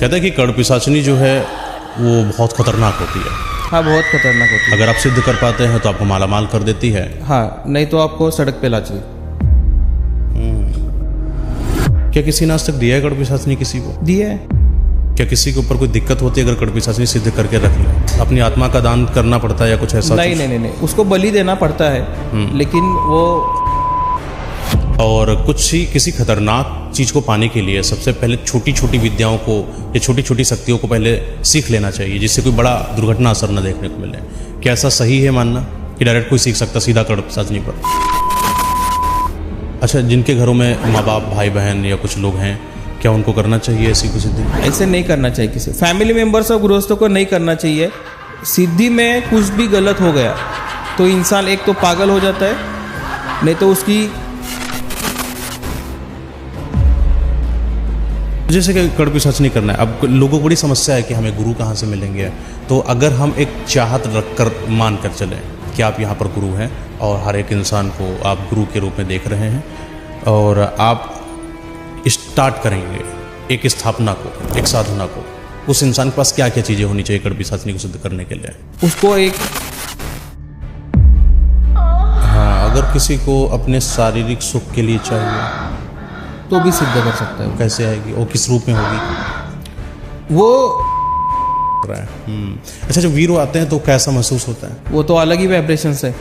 कहते हैं कि कड़ पिशाचनी जो है वो बहुत खतरनाक होती है। हाँ, बहुत खतरनाक होती है। अगर आप सिद्ध कर पाते हैं तो आपको मालामाल कर देती है। हाँ, नहीं तो आपको सड़क पे ला चली। क्या किसी ने आज तक दिया है कड़ पिशाचनी किसी को? दिया है। क्या किसी के ऊपर कोई दिक्कत होती है अगर कड़ पिशाचनी सिद्ध करके रख ले? अपनी आत्मा का दान करना पड़ता है या कुछ ऐसा? नहीं, उसको बलि देना पड़ता है, लेकिन वो और कुछ ही किसी खतरनाक चीज़ को पाने के लिए सबसे पहले छोटी छोटी विद्याओं को या छोटी छोटी शक्तियों को पहले सीख लेना चाहिए, जिससे कोई बड़ा दुर्घटना असर न देखने को मिले। क्या ऐसा सही है मानना कि डायरेक्ट कोई सीख सकता सीधा कड़ पिशाचनी पर? अच्छा, जिनके घरों में माँ बाप भाई बहन या कुछ लोग हैं, क्या उनको करना चाहिए ऐसी कुछ सिद्धि? ऐसे नहीं करना चाहिए। किसी फैमिली मेम्बर्स और गृहस्थों को नहीं करना चाहिए। सिद्धि में कुछ भी गलत हो गया तो इंसान एक तो पागल हो जाता है, नहीं तो उसकी जैसे कि कड़ पिशाचनी करना है। अब लोगों को बड़ी समस्या है कि हमें गुरु कहाँ से मिलेंगे। तो अगर हम एक चाहत रखकर मान कर चलें कि आप यहाँ पर गुरु हैं और हर एक इंसान को आप गुरु के रूप में देख रहे हैं और आप स्टार्ट करेंगे एक स्थापना को, एक साधना को, उस इंसान के पास क्या क्या चीज़ें होनी चाहिए कड़ पिशाचनी को सिद्ध करने के लिए? उसको एक अगर किसी को अपने शारीरिक सुख के लिए चाहिए तो भी सिद्ध कर सकता है। कैसे आएगी? वो किस रूप में होगी? वो अच्छा, जब वीर आते हैं तो कैसा महसूस होता है? वो तो अलग ही वाइब्रेशंस है,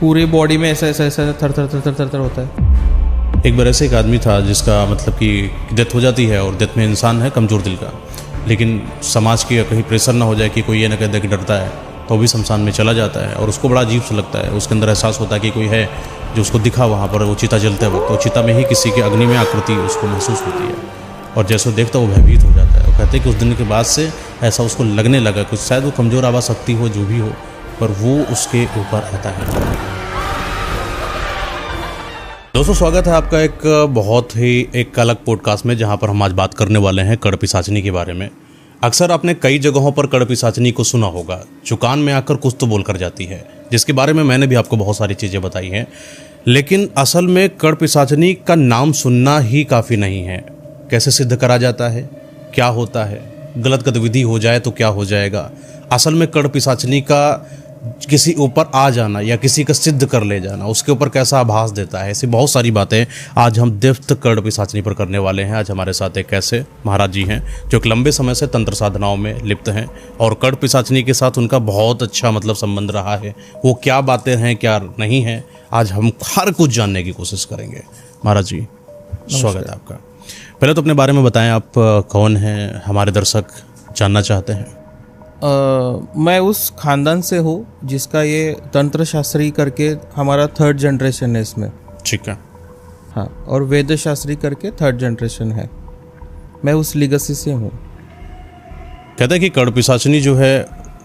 पूरी बॉडी में ऐसा ऐसा ऐसा थर थर थर थर थर थर होता है। एक बार ऐसे एक आदमी था जिसका मतलब कि डेथ हो जाती है और डेथ में इंसान है कमज़ोर दिल का, लेकिन समाज की कहीं प्रेशर ना हो जाए कि कोई ये ना कह दे कि डरता है, तो भी शमशान में चला जाता है और उसको बड़ा अजीब सा लगता है। उसके अंदर एहसास होता है कि कोई है जो उसको दिखा वहाँ पर, वो चिता जलते वक्त, तो चिता में ही किसी के अग्नि में आकृति उसको महसूस होती है और जैसे देखता वो भयभीत हो जाता है। वो कहते हैं कि उस दिन के बाद से ऐसा उसको लगने लगा कुछ, शायद वो कमज़ोर आवाज़ शक्ति हो जो भी हो, पर वो उसके ऊपर आता है। दोस्तों, स्वागत है आपका एक बहुत ही एक अलग पॉडकास्ट में, जहाँ पर हम आज बात करने वाले हैं कड़ पिशाचनी के बारे में। अक्सर आपने कई जगहों पर कड़ पिशाचनी को सुना होगा, जो कान में आकर कुछ तो बोल कर जाती है, जिसके बारे में मैंने भी आपको बहुत सारी चीज़ें बताई हैं। लेकिन असल में कड़ पिशाचनी का नाम सुनना ही काफ़ी नहीं है। कैसे सिद्ध करा जाता है, क्या होता है, गलत गतिविधि हो जाए तो क्या हो जाएगा, असल में कड़ पिशाचनी का किसी ऊपर आ जाना या किसी का सिद्ध कर ले जाना, उसके ऊपर कैसा आभास देता है, ऐसी बहुत सारी बातें आज हम दिव्य कड़ पिशाचनी पर करने वाले हैं। आज हमारे साथ एक ऐसे महाराज जी हैं जो एक लंबे समय से तंत्र साधनाओं में लिप्त हैं और कड़ पिशाचनी के साथ उनका बहुत अच्छा मतलब संबंध रहा है। वो क्या बातें हैं क्या नहीं हैं, आज हम हर कुछ जानने की कोशिश करेंगे। महाराज जी, स्वागत है आपका। पहले तो अपने बारे में बताएं, आप कौन हैं, हमारे दर्शक जानना चाहते हैं। मैं उस खानदान से हूँ जिसका ये तंत्र शास्त्री करके हमारा 3rd जनरेशन है इसमें। ठीक है। हाँ, और वेद शास्त्री करके 3rd जनरेशन है। मैं उस लीगेसी से हूँ। कहते हैं कि कड़ पिशाचनी जो है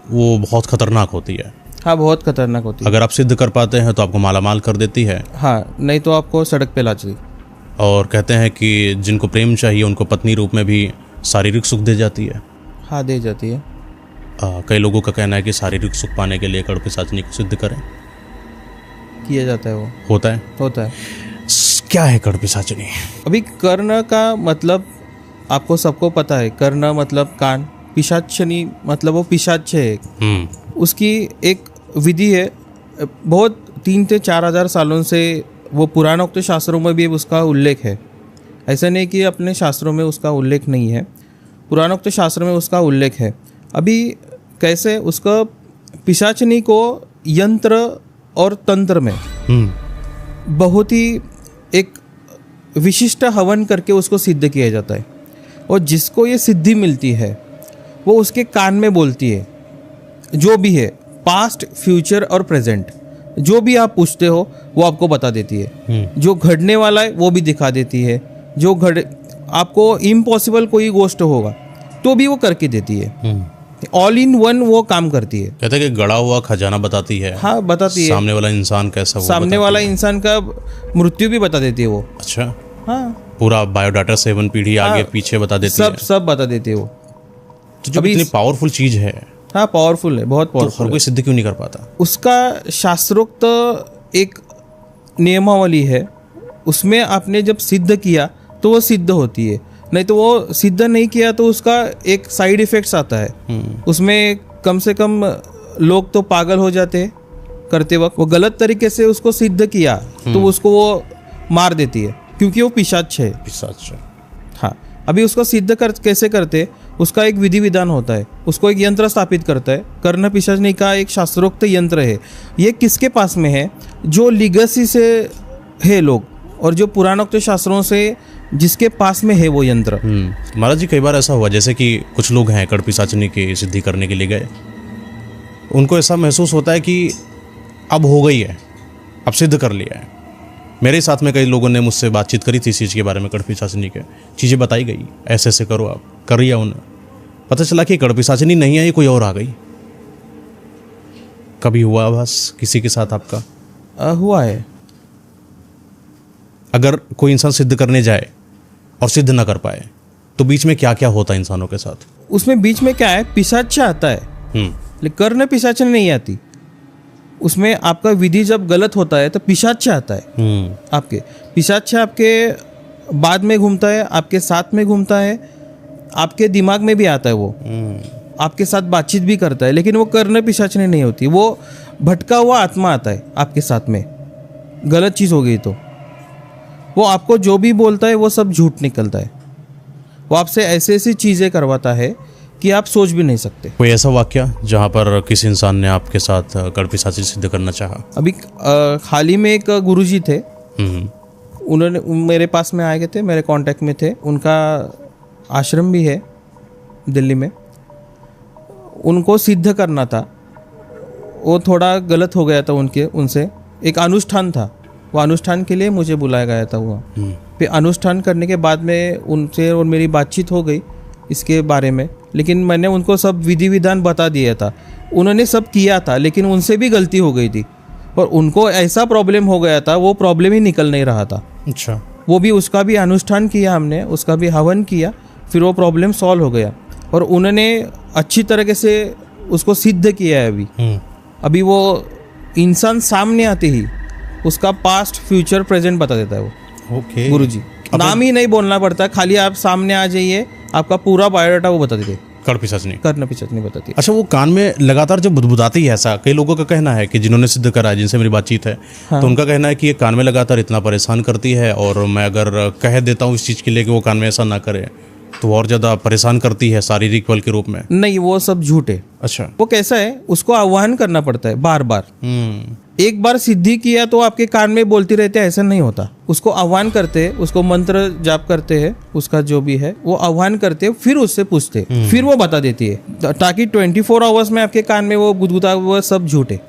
वो बहुत खतरनाक होती है। हाँ, बहुत खतरनाक होती है। अगर आप सिद्ध कर पाते हैं तो आपको मालामाल कर देती है। हाँ, नहीं तो आपको सड़क पे ला चली। और कहते हैं कि जिनको प्रेम चाहिए उनको पत्नी रूप में भी शारीरिक सुख दे जाती है। हाँ, दे जाती है। कई लोगों का कहना है कि शारीरिक सुख पाने के लिए कड़ पिशाचनी को सिद्ध करें। किया जाता है। वो होता है। क्या है कड़ पिशाचनी? अभी कर्ण का मतलब आपको सबको पता है। कर्ण मतलब कान, पिशाचनी मतलब वो पिशाच है। उसकी एक विधि है, बहुत 3 से 4 हज़ार सालों से वो पुराणोक्त शास्त्रों में भी उसका उल्लेख है। ऐसा नहीं कि अपने शास्त्रों में उसका उल्लेख नहीं है, पुराणोक्त शास्त्र में उसका उल्लेख है। अभी कैसे उसका पिशाचनी को यंत्र और तंत्र में बहुत ही एक विशिष्ट हवन करके उसको सिद्ध किया जाता है और जिसको ये सिद्धि मिलती है वो उसके कान में बोलती है, जो भी है पास्ट, फ्यूचर और प्रेजेंट, जो भी आप पूछते हो वो आपको बता देती है। जो घटने वाला है वो भी दिखा देती है। जो आपको इम्पॉसिबल कोई गोष्ट होगा तो भी वो करके देती है। ऑल इन वन वो काम करती है। कहते हैं कि गड़ा हुआ खजाना बताती है। हाँ, बताती है। सामने वाला इंसान कैसा, सामने वाला इंसान का मृत्यु भी बता देती है वो। अच्छा। हाँ, पूरा बायोडाटा 7 पीढ़ी आगे पीछे बता देती है। सब बता देती है वो। तो जो इतनी पावरफुल चीज है। हाँ, पावरफुल है, बहुत पावरफुल। तो कोई सिद्ध क्यों नहीं कर पाता? उसका शास्त्रोक्त एक नियमावली है, उसमें आपने जब सिद्ध किया तो वो सिद्ध होती है। नहीं तो वो सिद्ध नहीं किया तो उसका एक साइड इफेक्ट्स आता है। उसमें कम से कम लोग तो पागल हो जाते हैं करते वक्त। वो गलत तरीके से उसको सिद्ध किया तो उसको वो मार देती है क्योंकि वो पिशाच है। पिशाच। हाँ, अभी उसको सिद्ध कैसे करते, उसका एक विधि विधान होता है, उसको एक यंत्र स्थापित करता है। कर्ण पिशाचनी का एक शास्त्रोक्त यंत्र है। ये किसके पास में है? जो लीगेसी से है लोग और जो पुराणोक्त शास्त्रों से जिसके पास में है वो यंत्र। महाराज जी, कई बार ऐसा हुआ जैसे कि कुछ लोग हैं कड़ पिशाचनी की सिद्धि करने के लिए गए, उनको ऐसा महसूस होता है कि अब हो गई है, अब सिद्ध कर लिया है। मेरे साथ में कई लोगों ने मुझसे बातचीत करी थी इस चीज़ के बारे में, कड़ पिशाचनी के चीज़ें बताई गई, ऐसे ऐसे करो, आप कर लिया। उन्हें पता चला कि कड़ पिशाचनी नहीं है, ये कोई और आ गई। कभी हुआ आभास किसी के साथ आपका? हुआ है। अगर कोई इंसान सिद्ध करने जाए और सिद्ध ना कर पाए तो बीच में क्या क्या होता है इंसानों के साथ? उसमें बीच में क्या है, पिशाच आता है, लेकिन कर्ण पिशाचनी नहीं आती। उसमें आपका विधि जब गलत होता है तो पिशाच आता है। आपके पिशाच आपके बाद में घूमता है, आपके साथ में घूमता है, आपके दिमाग में भी आता है। वो आपके साथ बातचीत भी करता है, लेकिन वो कर्ण पिशाचनी नहीं होती। वो भटका हुआ आत्मा आता है आपके साथ में। गलत चीज़ हो गई तो वो आपको जो भी बोलता है वो सब झूठ निकलता है। वो आपसे ऐसी ऐसी चीज़ें करवाता है कि आप सोच भी नहीं सकते। कोई ऐसा वाक्य जहाँ पर किसी इंसान ने आपके साथ कड़ पिशाची सिद्ध करना चाहा? अभी हाल ही में एक गुरुजी थे, उन्होंने मेरे पास में आए थे, मेरे कांटेक्ट में थे। उनका आश्रम भी है दिल्ली में। उनको सिद्ध करना था, वो थोड़ा गलत हो गया था उनसे। एक अनुष्ठान था, वो अनुष्ठान के लिए मुझे बुलाया गया था। वो फिर अनुष्ठान करने के बाद में उनसे और मेरी बातचीत हो गई इसके बारे में, लेकिन मैंने उनको सब विधि विधान बता दिया था। उन्होंने सब किया था, लेकिन उनसे भी गलती हो गई थी और उनको ऐसा प्रॉब्लम हो गया था, वो प्रॉब्लम ही निकल नहीं रहा था। अच्छा। वो भी, उसका भी अनुष्ठान किया हमने, उसका भी हवन किया, फिर वो प्रॉब्लम सॉल्व हो गया और उन्होंने अच्छी तरीके से उसको सिद्ध किया है। अभी वो इंसान सामने आते ही उसका पास्ट फ्यूचर प्रेजेंट बता देता है वो। ओके। गुरुजी नाम ही नहीं बोलना पड़ता, खाली आप सामने आ जाइए, आपका पूरा बायोडाटा वो बता देते। कड़ पिशाचनी, कर्ण पिशाचनी बताती है। अच्छा, वो कान में लगातार जब बुदबुदाती है, ऐसा कई लोगों का कहना है कि जिन्होंने सिद्ध करा है, जिनसे मेरी बातचीत है, तो उनका कहना है कि ये कान में लगातार इतना परेशान करती है और मैं अगर कह देता हूँ इस चीज़ के लिए कि वो कान में ऐसा ना करे तो और ज़्यादा परेशान करती है शारीरिक बल के रूप में। नहीं, वो सब झूठ है। अच्छा। वो कैसा है, उसको आह्वान करना पड़ता है बार बार। एक बार सिद्धि किया तो आपके कान में बोलती रहते हैं, ऐसा नहीं होता। उसको आह्वान करते हैं, उसको मंत्र जाप करते हैं, उसका जो भी है वो आह्वान करते हैं, फिर उससे पूछते हैं, फिर वो बता देती है, ताकि 24 आवर्स में आपके कान में वो गुदगुदा हुआ सब झूठ है।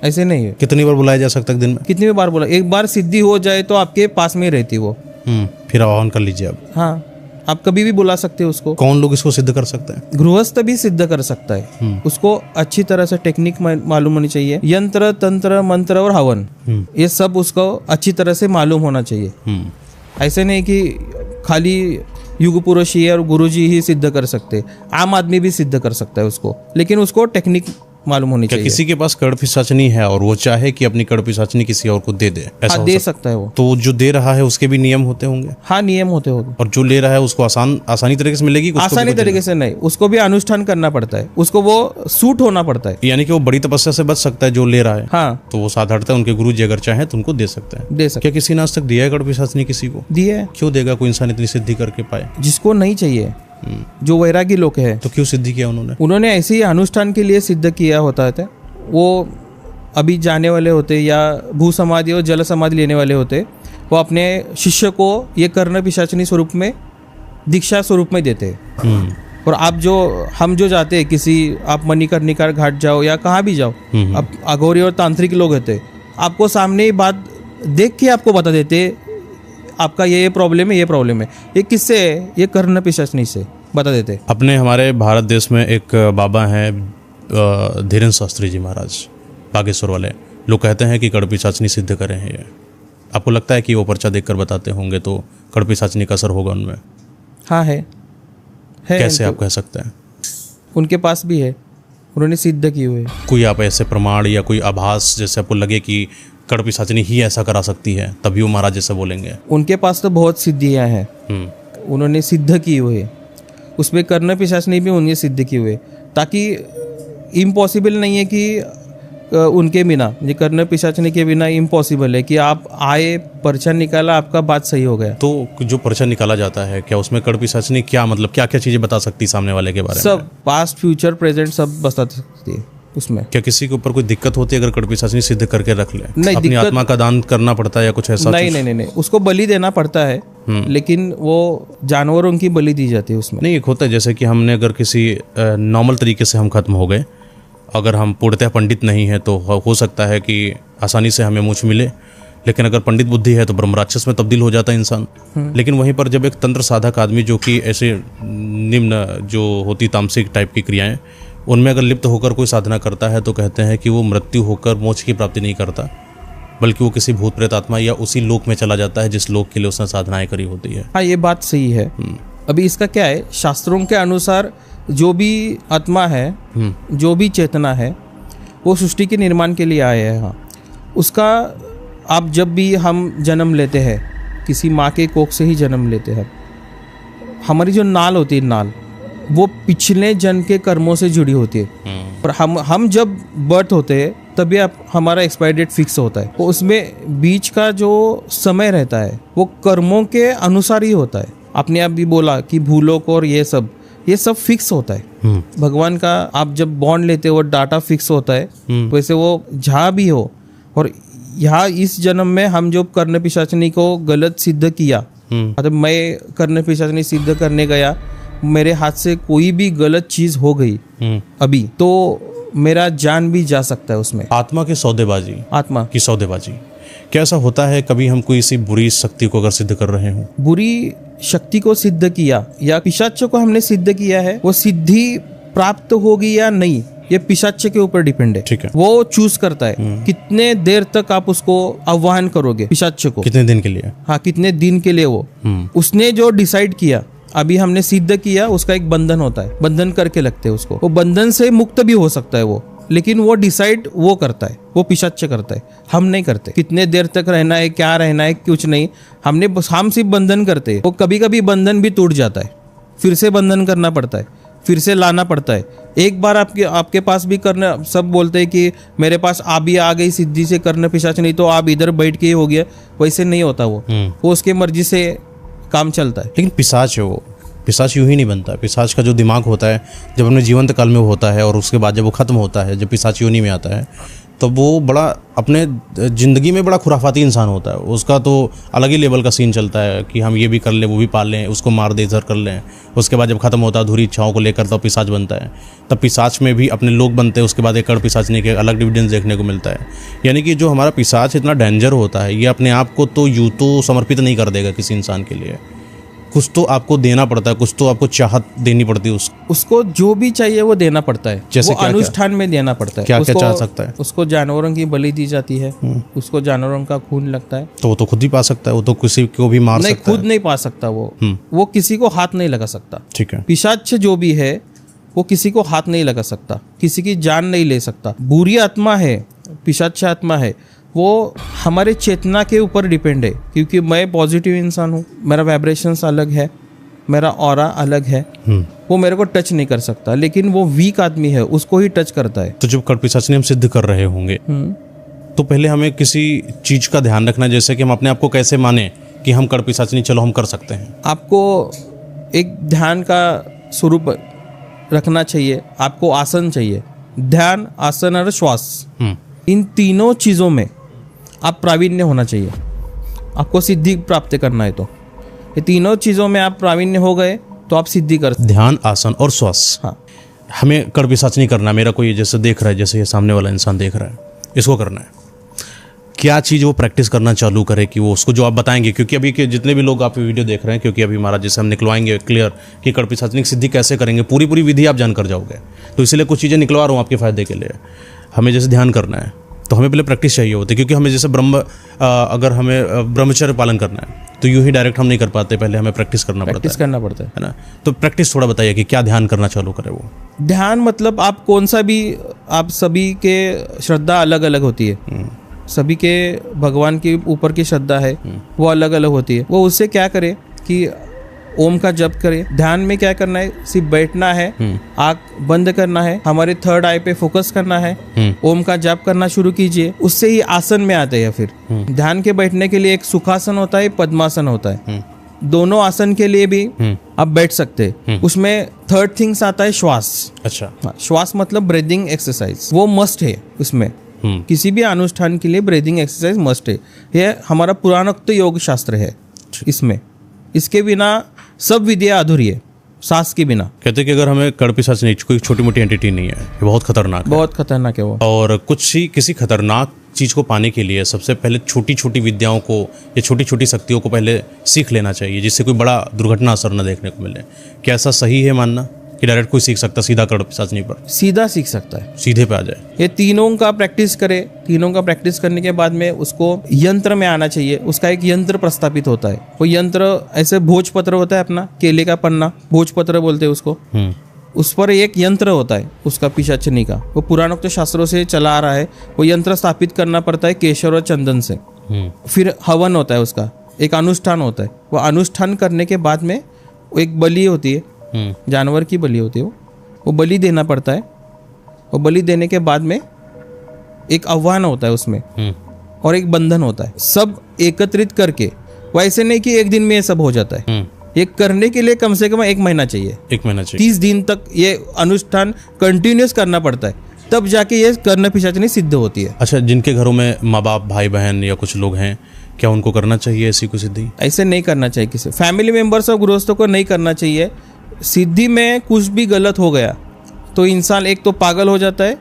ऐसे नहीं है। कितनी बार बुलाया जा सकता है दिन में? कितनी बार बोला, एक बार सिद्धि हो जाए तो आपके पास में ही रहती वो। फिर आह्वान कर लीजिए अब। हाँ, आप कभी भी बुला सकते हो उसको। कौन लोग इसको सिद्ध कर सकते हैं? गृहस्थ भी सिद्ध कर सकता है। उसको अच्छी तरह से टेक्निक मालूम होनी चाहिए। यंत्र, तंत्र, मंत्र और हवन, ये सब उसको अच्छी तरह से मालूम होना चाहिए। ऐसे नहीं कि खाली युग पुरुष ही और गुरुजी ही सिद्ध कर सकते, आम आदमी भी सिद्ध कर सकता है उसको, लेकिन उसको टेक्निक मालूम होनी चाहिए। किसी के पास कड़ पिशाचनी है और वो चाहे कि अपनी कड़ पिशाचनी किसी और को दे दे, ऐसा हाँ, दे सकता है वो। तो जो दे रहा है उसके भी नियम होते होंगे? हाँ, नियम होते होंगे। और जो ले रहा है उसको आसानी तरीके से मिलेगी? आसानी तरीके से नहीं, उसको भी अनुष्ठान करना पड़ता है, उसको वो सूट होना पड़ता है। यानी कि वो बड़ी तपस्या से बच सकता है जो ले रहा है। हाँ, तो वो साधारणतः उनके गुरु जी अगर चाहे तो उनको दे सकते हैं। दे सकते। क्या किसी ने आज तक दिया है कड़ पिशाचनी किसी को? दिया है। क्यों देगा कोई इंसान इतनी सिद्धि करके पाए? जिसको नहीं चाहिए, जो वैरागी लोग है। तो क्यों सिद्धि किया उन्होंने ऐसे ही अनुष्ठान के लिए सिद्ध किया होता है। वो अभी जाने वाले होते या भू समाधि और जल समाधि लेने वाले होते, वो अपने शिष्य को ये कर्ण पिशाचनी स्वरूप में, दीक्षा स्वरूप में देते हैं। और हम जो जाते हैं किसी, आप मणिकर्णिका घाट जाओ या कहाँ भी जाओ, अब अघोरी और तांत्रिक लोग होते, आपको सामने ही बात देख के आपको बता देते आपका ये प्रॉब्लम है, ये प्रॉब्लम है। ये किससे है? ये कर्ण पिशाचनी से बता देते। अपने हमारे भारत देश में एक बाबा हैं धीरेन्द्र शास्त्री जी महाराज, बागेश्वर वाले। लोग कहते हैं कि कड़ पिशाचनी सिद्ध करे हैं ये। आपको लगता है कि वो पर्चा देखकर बताते होंगे तो कड़ पिशाचनी का असर होगा उनमें? हाँ, है। कैसे आप कह सकते हैं? उनके पास भी है, उन्होंने सिद्ध किए हुए। कोई आप ऐसे प्रमाण या कोई आभास जैसे आपको लगे कि कड़ पिशाचनी ही ऐसा करा सकती है, तभी वो महाराज जैसे बोलेंगे? उनके पास तो बहुत सिद्धियाँ हैं। उन्होंने सिद्ध किए हुए, उसमें कर्ण पिशाचनी भी उन्हें सिद्ध किए हुए, ताकि इम्पॉसिबल नहीं है कि उनके बिना, ये कर्ण पिशाचनी के बिना इम्पॉसिबल है कि आप आए, पर्चा निकाला, आपका बात सही हो गया। तो जो पर्चा निकाला जाता है, क्या उसमें कर्ण पिशाचनी क्या मतलब क्या क्या चीज़ें बता सकती है सामने वाले के बारे में? सब पास्ट फ्यूचर प्रेजेंट सब बता सकती है उसमें। क्या किसी के ऊपर कोई दिक्कत होती है अगर कर्ण पिशाचनी सिद्ध करके रख ले? नहीं, अपनी आत्मा का दान करना पड़ता है या कुछ ऐसा? नहीं, उसको बलि देना पड़ता है, लेकिन वो जानवरों की बलि दी जाती है उसमें। नहीं, एक होता है जैसे कि हमने अगर किसी नॉर्मल तरीके से हम खत्म हो गए, अगर हम पूर्णतः पंडित नहीं है तो हो सकता है कि आसानी से हमें मोक्ष मिले, लेकिन अगर पंडित बुद्धि है तो ब्रह्म राक्षस में तब्दील हो जाता है इंसान। लेकिन वहीं पर जब एक तंत्र साधक आदमी जो कि ऐसे निम्न जो होती तामसिक टाइप की क्रियाएं, उनमें अगर लिप्त होकर कोई साधना करता है तो कहते हैं कि वो मृत्यु होकर मोक्ष की प्राप्ति नहीं करता, बल्कि वो किसी भूत प्रेत आत्मा या उसी लोक में चला जाता है जिस लोक के लिए उसने साधनाएं करी होती है। हाँ, ये बात सही है। अभी इसका क्या है, शास्त्रों के अनुसार जो भी आत्मा है, जो भी चेतना है, वो सृष्टि के निर्माण के लिए आए हैं। हाँ, उसका आप जब भी हम जन्म लेते हैं, किसी माँ के कोख से ही जन्म लेते हैं, हमारी जो नाल होती है, नाल वो पिछले जन्म के कर्मों से जुड़ी होती है। और हम जब बर्थ होते हैं तभी हमारा एक्सपायरी डेट फिक्स होता है। तो उसमें बीच का जो समय रहता है वो कर्मों के अनुसार ही होता है। आपने आप भी बोला कि भूलोक और ये सब फिक्स होता है। भगवान का आप जब बॉन्ड लेते हो वो डाटा फिक्स होता है, वैसे वो जहाँ भी हो। और यहाँ इस जन्म में हम जो कर्ण पिशाचनी को गलत सिद्ध किया, मतलब मैं कर्ण पिशाचनी सिद्ध करने गया, मेरे हाथ से कोई भी गलत चीज हो गई अभी, तो मेरा जान भी जा सकता है उसमें। आत्मा की सौदेबाजी, आत्मा की सौदेबाजी। क्या ऐसा होता है कभी हम कोई इसी बुरी शक्ति को अगर सिद्ध कर रहे हो, बुरी शक्ति को सिद्ध किया या पिशाच को हमने सिद्ध किया है, वो सिद्धि प्राप्त होगी या नहीं, ये पिशाच के ऊपर डिपेंड है। ठीक है, वो चूज करता है कितने देर तक आप उसको आह्वान करोगे, पिशाच को कितने दिन के लिए। हाँ, कितने दिन के लिए वो उसने जो डिसाइड किया, अभी हमने सिद्ध किया, उसका एक बंधन होता है, बंधन करके लगते हैं उसको। वो बंधन से मुक्त भी हो सकता है वो, लेकिन वो डिसाइड वो करता है, वो पिशाच करता है, हम नहीं करते। कितने देर तक रहना है, क्या रहना है, कुछ नहीं, हम सिर्फ बंधन करते हैं। वो कभी कभी बंधन भी टूट जाता है, फिर से बंधन करना पड़ता है, फिर से लाना पड़ता है। एक बार आपके पास भी करना, सब बोलते हैं कि मेरे पास अभी आ गई सिद्धि से कर्ण पिशाच, नहीं तो आप इधर बैठ के ही हो गया, वैसे नहीं होता। वो उसके मर्जी से काम चलता है। लेकिन पिशाच है, वो पिशाच यूं ही नहीं बनता। पिशाच का जो दिमाग होता है जब अपने जीवंत काल में होता है और उसके बाद जब वो खत्म होता है, जब पिशाच योनि में आता है, तो वो बड़ा अपने ज़िंदगी में बड़ा खुराफाती इंसान होता है। उसका तो अलग ही लेवल का सीन चलता है कि हम ये भी कर लें, वो भी पाल लें, उसको मार दे, इधर कर लें। उसके बाद जब खत्म होता है अधूरी इच्छाओं को लेकर, तब पिशाच बनता है। तब पिशाच में भी अपने लोग बनते हैं। उसके बाद एक कर्ण पिशाचनी के अलग डिविडेंस देखने को मिलता है। यानी कि जो हमारा पिशाच इतना डेंजर होता है, ये अपने आप को तो यूँ तो समर्पित नहीं कर देगा किसी इंसान के लिए। कुछ तो आपको देना पड़ता है, कुछ तो आपको चाहत देनी पड़ती है उसको जो भी चाहिए वो देना पड़ता है। जैसे वो अनुष्ठान में देना पड़ता है। क्या क्या चाह सकता है? उसको जानवरों की बलि दी जाती है, उसको जानवरों का खून लगता है। तो वो तो खुद ही पा सकता है, वो तो किसी को भी मार सकता है। नहीं, खुद नहीं पा सकता वो किसी को हाथ नहीं लगा सकता। ठीक है, पिशाच जो भी है वो किसी को हाथ नहीं लगा सकता, किसी की जान नहीं ले सकता। बुरी आत्मा है, पिशाच आत्मा है, वो हमारे चेतना के ऊपर डिपेंड है। क्योंकि मैं पॉजिटिव इंसान हूँ, मेरा वाइब्रेशंस अलग है, मेरा ऑरा अलग है, वो मेरे को टच नहीं कर सकता। लेकिन वो वीक आदमी है, उसको ही टच करता है। तो जब कर्ण पिशाचनी हम सिद्ध कर रहे होंगे तो पहले हमें किसी चीज का ध्यान रखना, जैसे कि हम अपने आप को कैसे माने कि हम कर्ण पिशाचनी चलो हम कर सकते हैं। आपको एक ध्यान का स्वरूप रखना चाहिए, आपको आसन चाहिए। ध्यान, आसन और श्वास, इन तीनों चीज़ों में आप प्रावीण्य होना चाहिए। आपको सिद्धि प्राप्त करना है तो ये तीनों चीज़ों में आप प्रावीण्य हो गए तो आप सिद्धि कर सकते। ध्यान, आसन और श्वास। हाँ, हमें कर्ण पिशाचनी करना, मेरा कोई जैसे देख रहा है, जैसे ये सामने वाला इंसान देख रहा है, इसको करना है, क्या चीज़ वो प्रैक्टिस करना चालू करे कि वो उसको जो आप बताएंगे। क्योंकि अभी के जितने भी लोग आप वीडियो देख रहे हैं, क्योंकि अभी हमारा जैसे हम निकलवाएंगे क्लियर कि कर्ण पिशाचनी की सिद्धि कैसे करेंगे, पूरी विधि आप जानकर जाओगे। तो इसलिए कुछ चीज़ें निकलवा रहा हूँ आपके फ़ायदे के लिए। हमें जैसे ध्यान करना है तो हमें पहले प्रैक्टिस चाहिए होती है। क्योंकि हमें जैसे अगर हमें ब्रह्मचर्य पालन करना है तो यूं ही डायरेक्ट हम नहीं कर पाते, पहले हमें प्रैक्टिस करना पड़ता है ना। तो प्रैक्टिस थोड़ा बताइए कि क्या ध्यान करना चालू करें वो। ध्यान मतलब आप कौन सा भी, आप सभी के श्रद्धा अलग अलग होती है, सभी के भगवान के ऊपर की श्रद्धा है वो अलग अलग होती है। वो उससे क्या करे कि ओम का जप करें। ध्यान में क्या करना है, सिर्फ बैठना है, आंख बंद करना है, हमारे थर्ड आई पे फोकस करना है, ओम का जप करना शुरू कीजिए। उससे ही आसन में आते हैं। फिर ध्यान के बैठने के लिए एक सुखासन होता है, पद्मासन होता है। दोनों आसन के लिए भी आप बैठ सकते हैं। उसमें थर्ड थिंग्स आता है श्वास। अच्छा, श्वास मतलब ब्रीदिंग एक्सरसाइज, वो मस्ट है उसमें। किसी भी अनुष्ठान के लिए ब्रीदिंग एक्सरसाइज मस्ट है। यह हमारा पुराणोक्त योग शास्त्र है। इसमें इसके बिना सब विद्या अधूरी है, सांस के बिना। कहते हैं कि अगर हमें कड़पिशाचनी कोई छोटी मोटी एंटिटी नहीं है, ये बहुत खतरनाक है। बहुत खतरनाक है वो। और कुछ ही किसी खतरनाक चीज़ को पाने के लिए सबसे पहले छोटी छोटी विद्याओं को या छोटी छोटी शक्तियों को पहले सीख लेना चाहिए, जिससे कोई बड़ा दुर्घटना असर न देखने को मिले। क्या ऐसा सही है मानना कि डायरेक्ट कोई सीख सकता सीधा कड़पिशाचनी पर? सीधा सीख सकता है, सीधे पे आ जाए। ये तीनों का प्रैक्टिस करे। तीनों का प्रैक्टिस करने के बाद में उसको यंत्र में आना चाहिए। उसका एक यंत्र प्रस्तापित होता है। वो यंत्र ऐसे भोजपत्र होता है अपना, केले का पन्ना, भोजपत्र बोलते हैं उसको। उस पर एक यंत्र होता है उसका पिशाचनी का, वो पुराणों शास्त्रों से चला आ रहा है। वो यंत्र स्थापित करना पड़ता है केशर और चंदन से। फिर हवन होता है, उसका एक अनुष्ठान होता है। वो अनुष्ठान करने के बाद में एक बलि होती है, जानवर की बलि होती है। वो बलि देना पड़ता है। वो बलि देने के बाद में एक आह्वान होता है उसमें, और एक बंधन होता है। सब एकत्रित करके, वैसे नहीं कि एक दिन में ये सब हो जाता है। ये करने के लिए कम से कम 1 महीना चाहिए। 1 महीना चाहिए। 30 दिन तक ये अनुष्ठान कंटिन्यूस करना पड़ता है, तब जाके ये कर्ण पिशाचनी सिद्ध होती है। अच्छा, जिनके घरों में माँ बाप, भाई बहन या कुछ लोग हैं, क्या उनको करना चाहिए ऐसी कोई सिद्धि? ऐसे नहीं करना चाहिए। किसी फैमिली मेंबर्स और गृहस्थों को नहीं करना चाहिए। सिद्धि में कुछ भी गलत हो गया तो इंसान एक तो पागल हो जाता है,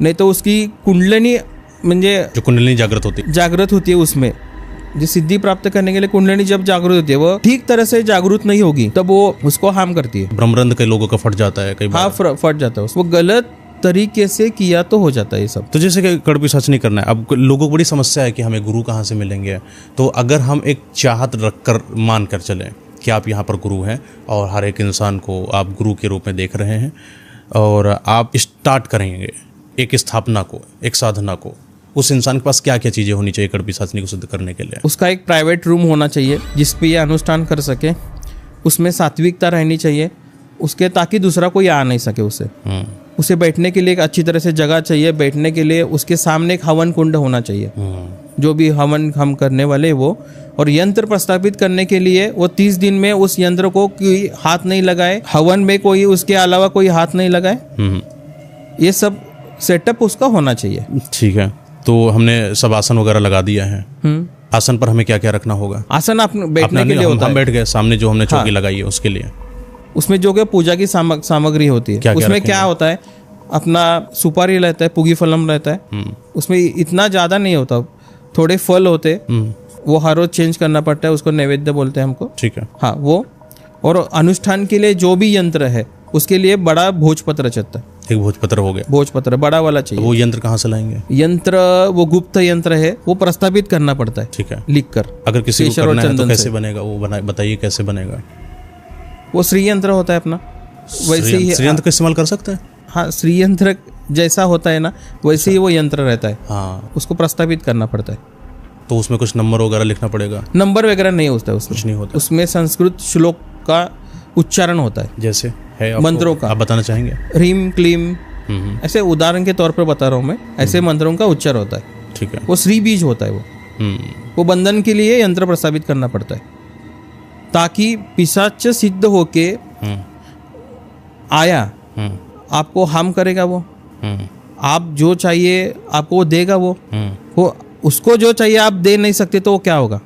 नहीं तो उसकी कुंडलिनी, म्हणजे जो कुंडलिनी जागृत होती है उसमें। जो सिद्धि प्राप्त करने के लिए कुंडलिनी जब जागृत होती है, वो ठीक तरह से जागृत नहीं होगी तब वो उसको हार्म करती है। ब्रह्मरंध्र के लोगों का फट जाता है कई बार। हाँ, फट जाता है। वो गलत तरीके से किया तो हो जाता है ये सब। तो जैसे कि कड़पिशाचनी करना है, अब लोगों को बड़ी समस्या है कि हमें गुरु कहाँ से मिलेंगे। तो अगर हम एक चाहत रखकर मान कर चलें कि आप यहाँ पर गुरु हैं और हर एक इंसान को आप गुरु के रूप में देख रहे हैं, और आप स्टार्ट करेंगे एक स्थापना को, एक साधना को, उस इंसान के पास क्या क्या चीज़ें होनी चाहिए कड़पिशाचनी को सिद्ध करने के लिए? उसका एक प्राइवेट रूम होना चाहिए जिस पे ये अनुष्ठान कर सके। उसमें सात्विकता रहनी चाहिए उसके, ताकि दूसरा कोई आ नहीं सके उसे। उसे बैठने के लिए एक अच्छी तरह से जगह चाहिए बैठने के लिए। उसके सामने एक हवन कुंड होना चाहिए, जो भी हवन हम करने वाले वो। और यंत्र प्रस्तापित करने के लिए वो 30 दिन में उस यंत्र को कोई हाथ नहीं लगाए, हवन में कोई उसके अलावा कोई हाथ नहीं लगाए। ये सब सेटअप उसका होना चाहिए। ठीक है, तो हमने सब आसन वगैरह लगा दिया है। आसन पर हमें क्या क्या रखना होगा? आसन आप बैठने के लिए होता है। हम बैठ गए, सामने जो हमने चौकी लगाई है उसके लिए उसमें जो कि पूजा की सामग्री होती है, उसमें क्या होता है, अपना सुपारी रहता है, पुगी फलम रहता है। उसमें इतना ज़्यादा नहीं होता, थोड़े फल होते, वो हर रोज चेंज करना पड़ता है, उसको नैवेद्य बोलते हैं हमको। ठीक है, हाँ वो। और अनुष्ठान के लिए जो भी यंत्र है उसके लिए बड़ा भोजपत्र चाहिए। एक भोजपत्र हो गया, भोजपत्र बड़ा वाला चाहिए। वो यंत्र कहाँ से लाएंगे? यंत्र वो गुप्त यंत्र है, वो प्रस्तावित करना पड़ता है। ठीक है, लिखकर। अगर किसी को करना है तो कैसे बनेगा वो बताइए, कैसे बनेगा? वो श्री यंत्र होता है अपना, वैसे ही श्री यंत्र का इस्तेमाल कर सकते हैं। हाँ, श्री यंत्र जैसा होता है ना, वैसे ही वो यंत्र रहता है। हाँ, उसको प्रस्तावित करना पड़ता है। तो उसमें कुछ नंबर वगैरह लिखना पड़ेगा? नंबर वगैरह नहीं होता है उसमें, कुछ नहीं होता। उसमें संस्कृत श्लोक का उच्चारण होता है। जैसे है मंत्रों का, आप बताना चाहेंगे? ह्रीम क्लीम, ऐसे उदाहरण के तौर पर बता रहा हूँ मैं, ऐसे मंत्रों का उच्चारण होता है। ठीक है, वो श्री बीज होता है। वो बंधन के लिए यंत्र प्रस्तावित करना पड़ता है, ताकि पिशाच सिद्ध होके आया आपको हार्म करेगा। वो आप जो चाहिए आपको वो देगा। वो उसको जो चाहिए आप दे नहीं सकते, तो वो क्या होगा?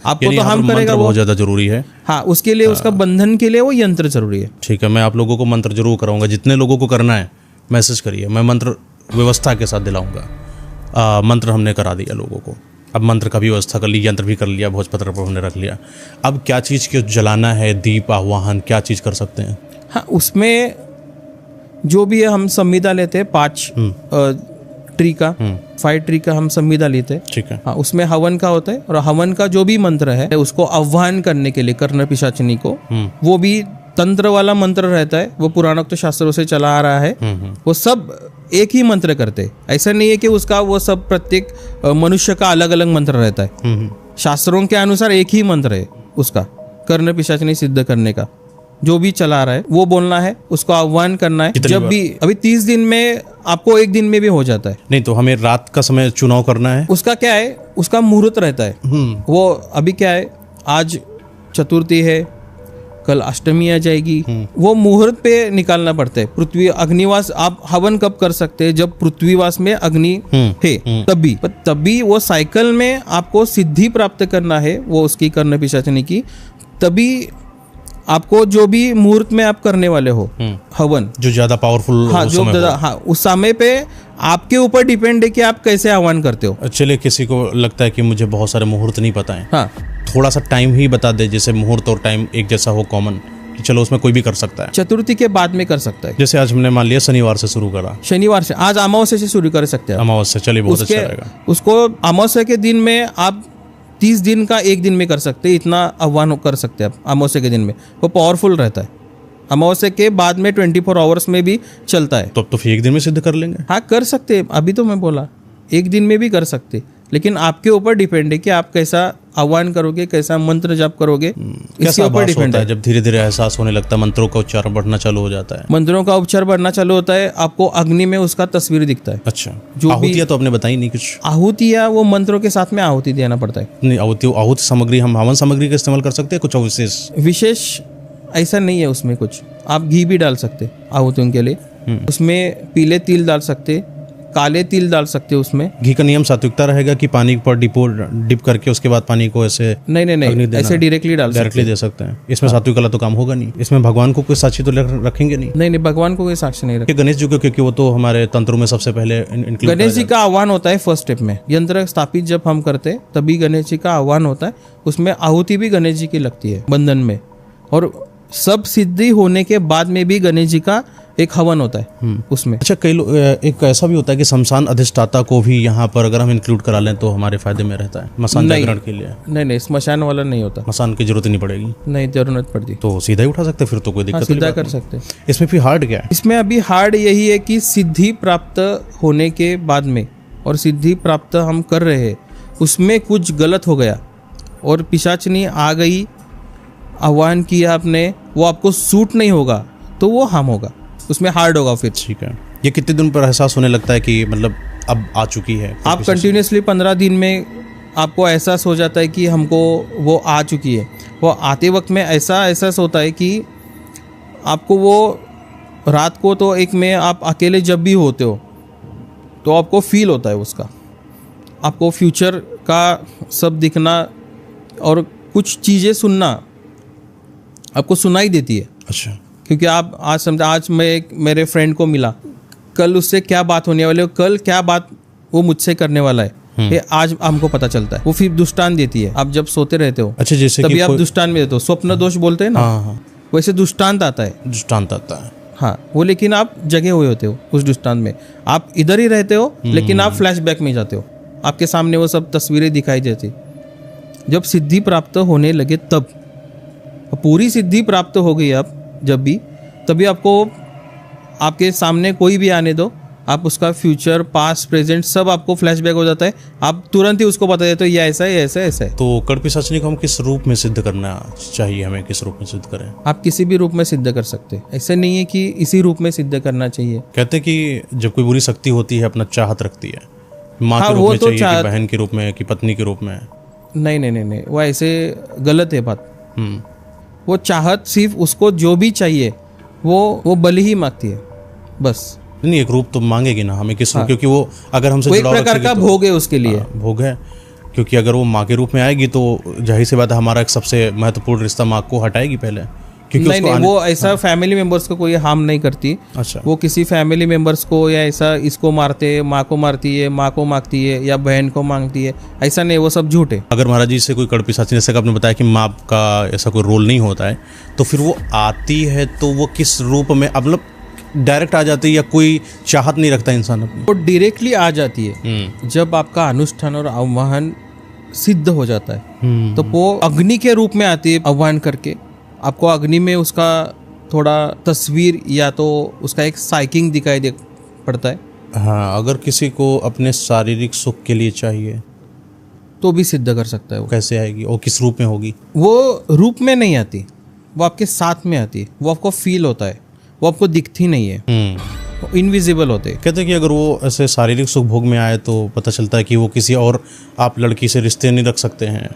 आपको तो हार्म करेगा। वो बहुत ज्यादा जरूरी है। हाँ, उसके लिए उसका बंधन के लिए वो यंत्र जरूरी है। ठीक है, मैं आप लोगों को मंत्र जरूर कराऊंगा। जितने लोगों को करना है मैसेज करिए, मैं मंत्र व्यवस्था के साथ दिलाऊंगा। मंत्र हमने करा दिया लोगों को, अब मंत्र का भी व्यवस्था कर ली, यंत्र भी कर लिया, भोजपत्र पर हमने रख लिया। अब क्या चीज़ क्यों जलाना है, दीप आह्वान क्या चीज़ कर सकते हैं? हाँ, उसमें जो भी है हम संविदा लेते हैं 5 ट्री का, 5 ट्री का हम संविदा लेते हैं। ठीक है, हाँ, उसमें हवन का होता है, और हवन का जो भी मंत्र है उसको आह्वान करने के लिए कर्ण पिशाचनी को, वो भी तंत्र वाला मंत्र रहता है। वो पुराणोक्त शास्त्रों से चला आ रहा है। वो सब एक ही मंत्र करते, ऐसा नहीं है कि उसका वो सब प्रत्येक मनुष्य का अलग अलग मंत्र रहता है। शास्त्रों के अनुसार एक ही मंत्र है उसका, कर्ण पिशाचिनी सिद्ध करने का। जो भी चला रहा है वो बोलना है, उसको आह्वान करना है। जब भी अभी 30 दिन में आपको एक दिन में भी हो जाता है। नहीं तो हमें रात का समय चुनाव करना है। उसका क्या है, उसका मुहूर्त रहता है। वो अभी क्या है, आज चतुर्थी है, कल अष्टमी आ जाएगी, वो मुहूर्त पे निकालना पड़ता है। पृथ्वी अग्निवास आप हवन कब कर सकते हैं, जब पृथ्वीवास में अग्नि है तभी वो साइकिल में आपको सिद्धि प्राप्त करना है, वो उसकी कर्ण पिशाचिनी की। तभी आपको जो भी मुहूर्त में आप करने वाले हो हवन, जो ज्यादा पावरफुल, हाँ जो हाँ उस समय पे आपके ऊपर डिपेंड है कि आप कैसे आह्वान करते हो। चलिए किसी को लगता है कि मुझे बहुत सारे मुहूर्त नहीं पता है, हाँ थोड़ा सा टाइम ही बता दे, जैसे मुहूर्त और टाइम एक जैसा हो, कॉमन, कि चलो उसमें कोई भी कर सकता है। चतुर्थी के बाद में कर सकता है। जैसे आज हमने मान लिया शनिवार से शुरू करा, शनिवार से, आज अमावस्या से शुरू कर सकते हैं। अमावस्या, चलिए बहुत अच्छा रहेगा। उसको अमावस्या के दिन में आप 30 दिन का एक दिन में कर सकते हैं, इतना आह्वान कर सकते हैं आप अमावस्या के दिन में। वो पावरफुल रहता है। अमावस्या के बाद में 24 आवर्स में भी चलता है। तो अब तो फिर एक दिन में सिद्ध कर लेंगे। हाँ कर सकते हैं, अभी तो मैं बोला एक दिन में भी कर सकते, लेकिन आपके ऊपर डिपेंड है कि आप कैसा आह्वान करोगे, कैसा मंत्र जाप करोगे, इसके ऊपर डिपेंड है। जब धीरे धीरे एहसास होने लगता है, मंत्रों का उच्चारण बढ़ना चालू हो जाता है, मंत्रों का उच्चारण बढ़ना चालू होता है, आपको अग्नि में उसका तस्वीर दिखता है। अच्छा, जो आहुतियाँ तो आपने बताई नहीं कुछ। आहुतियाँ वो मंत्रों के साथ में आहुति देना पड़ता है। नहीं, आहुति सामग्री हम हवन सामग्री का इस्तेमाल कर सकते हैं, कुछ विशेष ऐसा नहीं है उसमें कुछ। आप घी भी डाल सकते आहुतियों के लिए, उसमें पीले तिल डाल सकते, काले तिल डाल सकते हो उसमें। घी का नियम सात्विकता रहेगा कि पानी पर डिप करके उसके बाद पानी को ऐसे नहीं ऐसे डायरेक्टली दे सकते हैं। इसमें सात्विक कला तो काम होगा नहीं। इसमें भगवान को कोई साक्षी तो रखेंगे नहीं। नहीं भगवान को कोई साक्षी नहीं रखेंगे। गणेश जी को, क्योंकि वो तो हमारे तंत्रों में सबसे पहले गणेश जी का आह्वान होता है फर्स्ट स्टेप में। यंत्र स्थापित जब हम करते तभी गणेश जी का आह्वान होता है। उसमें आहुति भी गणेश जी की लगती है बंधन में, और सब सिद्धि होने के बाद में भी गणेश जी का एक हवन होता है उसमें। अच्छा, कई लोग एक ऐसा भी होता है कि शमशान अधिष्ठाता को भी यहाँ पर अगर हम इंक्लूड करा लें तो हमारे फायदे में रहता है, मसान जागरण के लिए। नहीं स्मशान वाला नहीं होता, मसान की जरूरत नहीं पड़ेगी। नहीं जरूरत पड़ती तो सीधा ही उठा सकते, फिर तो कोई दिक्कत नहीं, सीधा कर सकते। इसमें फिर हार्ड क्या है? इसमें अभी हार्ड यही है कि सिद्धि प्राप्त होने के बाद में, और सिद्धि प्राप्त हम कर रहे हैं, उसमें कुछ गलत हो गया और पिशाचिनी आ गई, आह्वान किया आपने, वो आपको सूट नहीं होगा तो वो हार्म होगा, उसमें हार्ड होगा फिर। ठीक है। ये कितने दिन पर एहसास होने लगता है कि मतलब अब आ चुकी है? आप कंटिन्यूसली 15 दिन में आपको एहसास हो जाता है कि हमको वो आ चुकी है। वो आते वक्त में ऐसा एहसास होता है कि आपको वो रात को तो एक में आप अकेले जब भी होते हो तो आपको फील होता है उसका, आपको फ्यूचर का सब दिखना और कुछ चीज़ें सुनना आपको सुनाई देती है। अच्छा, क्योंकि आप आज मैं एक मेरे फ्रेंड को मिला, कल उससे क्या बात होने वाली है, कल क्या बात वो मुझसे करने वाला है, ये आज हमको पता चलता है। वो फिर दुष्टान देती है। आप जब सोते रहते हो, अच्छा, जैसे तभी आप दुष्टान में देते हो, स्वप्न दोष बोलते हैं ना, वैसे दुष्टांत आता है। दुष्टांत आता है, हाँ वो, लेकिन आप जगे हुए होते हो उस दुष्टांत में, आप इधर ही रहते हो लेकिन आप फ्लैशबैक में जाते हो, आपके सामने वो सब तस्वीरें दिखाई देती। जब सिद्धि प्राप्त होने लगे तब, पूरी सिद्धि प्राप्त हो गई आप जब भी, तभी आपको आपके सामने कोई भी आने दो, आप उसका फ्यूचर पास्ट प्रेजेंट सब आपको फ्लैशबैक हो जाता है, आप तुरंत ही उसको बता देते हो ये ऐसा है, ऐसा ऐसा है। तो कर्ण पिशाचिनी को हम किस रूप में सिद्ध करना चाहिए, हमें किस रूप में सिद्ध करें? आप किसी भी रूप में सिद्ध कर सकते हैं, ऐसा नहीं है कि इसी रूप में सिद्ध करना चाहिए। कहते हैं कि जब कोई बुरी शक्ति होती है अपना चाहत रखती है, माँ के रूप में चाहिए कि बहन के रूप में कि पत्नी के रूप में? नहीं, वो ऐसे गलत है बात। वो चाहत सिर्फ उसको जो भी चाहिए वो बलि ही मांगती है बस। नहीं, एक रूप तो मांगेगी ना हमें, किस रूप? क्योंकि वो अगर हमसे एक प्रकार का भोग है उसके लिए, भोग है। क्योंकि अगर वो माँ के रूप में आएगी तो जाहिर सी बात है हमारा एक सबसे महत्वपूर्ण रिश्ता माँ को हटाएगी पहले। नहीं, वो ऐसा फैमिली मेंबर्स को कोई हार्म नहीं करती। अच्छा, वो किसी फैमिली मेंबर्स को या ऐसा इसको मारते, माँ को मारती है, माँ को मांगती है या बहन को मांगती है, ऐसा नहीं, वो सब झूठ है। अगर महाराज जी से कोई कर्ण पिशाचिनी, जैसे आपने बताया कि माँ का ऐसा कोई रोल नहीं होता है, तो फिर वो आती है तो वो किस रूप में, मतलब डायरेक्ट आ जाती है या कोई चाहत नहीं रखता इंसान अपनी? वो डायरेक्टली आ जाती है जब आपका अनुष्ठान और आह्वान सिद्ध हो जाता है, तो वो अग्नि के रूप में आती है आह्वान करके। आपको अग्नि में उसका थोड़ा तस्वीर या तो उसका एक साइकिंग दिखाई दे पड़ता है। हाँ, अगर किसी को अपने शारीरिक सुख के लिए चाहिए तो भी सिद्ध कर सकता है वो। कैसे आएगी और किस रूप में होगी? वो रूप में नहीं आती, वो आपके साथ में आती है, वो आपको फील होता है, वो आपको दिखती नहीं है, इनविजिबल होते हैं। कहते हैं कि अगर वो ऐसे शारीरिक सुख भोग में आए तो पता चलता है कि वो किसी और आप लड़की से रिश्ते नहीं रख सकते हैं,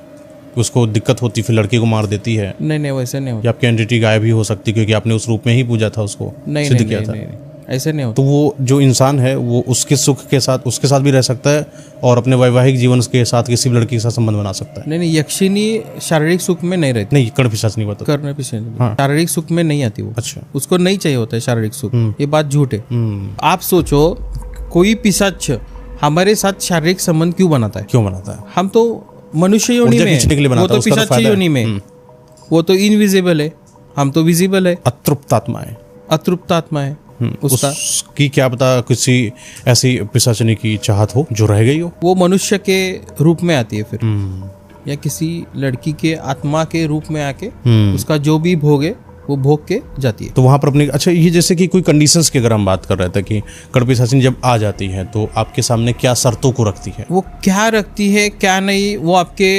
उसको दिक्कत होती, फिर लड़की को मार देती है। नहीं, वैसे नहीं होता। या आपकी एंटिटी गायब भी हो सकती क्योंकि आपने उस रूप में ही पूजा था, उसको सिद्ध किया था। नहीं, ऐसे नहीं होता। तो वो जो इंसान है वो उसके सुख के साथ उसके साथ भी रह सकता है और अपने वैवाहिक जीवन के साथ किसी भी लड़की के साथ संबंध बना सकता है। नहीं, यक्षिणी शारीरिक सुख में नहीं रहती। नहीं, कर्ण पिशाचिनी बात करने पीछे शारीरिक सुख में नहीं आती वो। अच्छा, उसको नहीं चाहिए होता है शारीरिक सुख, ये बात झूठ है। आप सोचो, कोई पिशाच हमारे साथ शारीरिक संबंध क्यों बनाता है? क्यों बनाता है? हम तो मनुष्य योनि में, वो तो पिशाच योनि में, वो तो इनविजिबल है, हम तो विजिबल है। अतृप्त आत्मा है, अतृप्त आत्मा है उसकी क्या पता किसी ऐसी पिशाचिनी की चाहत हो जो रह गई हो, वो मनुष्य के रूप में आती है फिर, या किसी लड़की के आत्मा के रूप में आके उसका जो भी भोग है वो भोग के जाती है। तो वहां पर अपनी अच्छा, ये जैसे कि कोई कंडीशंस की अगर हम बात कर रहे थे कि कर्ण पिशाचिनी जब आ जाती है तो आपके सामने क्या शर्तों को रखती है? वो क्या रखती है क्या नहीं, वो आपके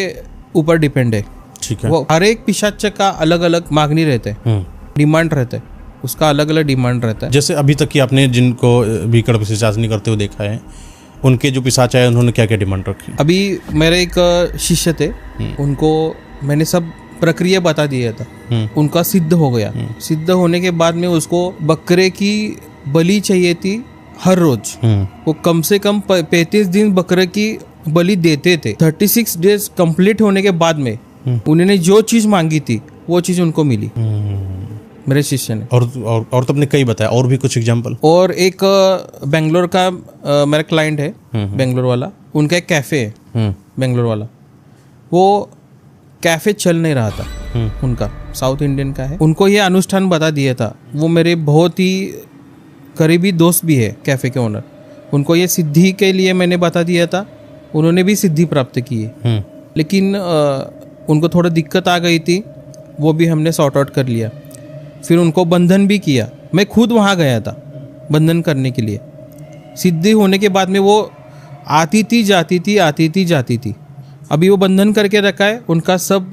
ऊपर डिपेंड है। ठीक है। वो हर एक पिशाच का अलग अलग मांगनी रहते हैं, डिमांड रहता है, उसका अलग अलग डिमांड रहता है। जैसे अभी तक कि आपने जिनको भी कर्ण पिशाचिनी करते हुए देखा है, उनके जो पिशाच आए उन्होंने क्या क्या डिमांड रखी? अभी मेरे एक शिष्य थे, उनको मैंने सब प्रक्रिया बता दिया था, उनका सिद्ध हो गया। सिद्ध होने के बाद में उसको बकरे की बलि चाहिए थी हर रोज। वो कम से कम 35 दिन बकरे की बलि देते थे। 36 डेज कंप्लीट होने के बाद में उन्होंने जो चीज मांगी थी वो चीज उनको मिली, मेरे शिष्य ने। और तो अपने कई बताया, और भी कुछ एग्जांपल? और एक बेंगलोर का मेरा क्लाइंट है, बेंगलोर वाला, उनका एक कैफे है बेंगलोर वाला, वो कैफे चल नहीं रहा था उनका, साउथ इंडियन का है। उनको ये अनुष्ठान बता दिया था, वो मेरे बहुत ही करीबी दोस्त भी है कैफे के ओनर। उनको ये सिद्धि के लिए मैंने बता दिया था, उन्होंने भी सिद्धि प्राप्त की है। लेकिन उनको थोड़ा दिक्कत आ गई थी, वो भी हमने सॉर्ट आउट कर लिया। फिर उनको बंधन भी किया, मैं खुद वहाँ गया था बंधन करने के लिए। सिद्धि होने के बाद में वो आती थी जाती थी, आती थी जाती थी। अभी वो बंधन करके रखा है, उनका सब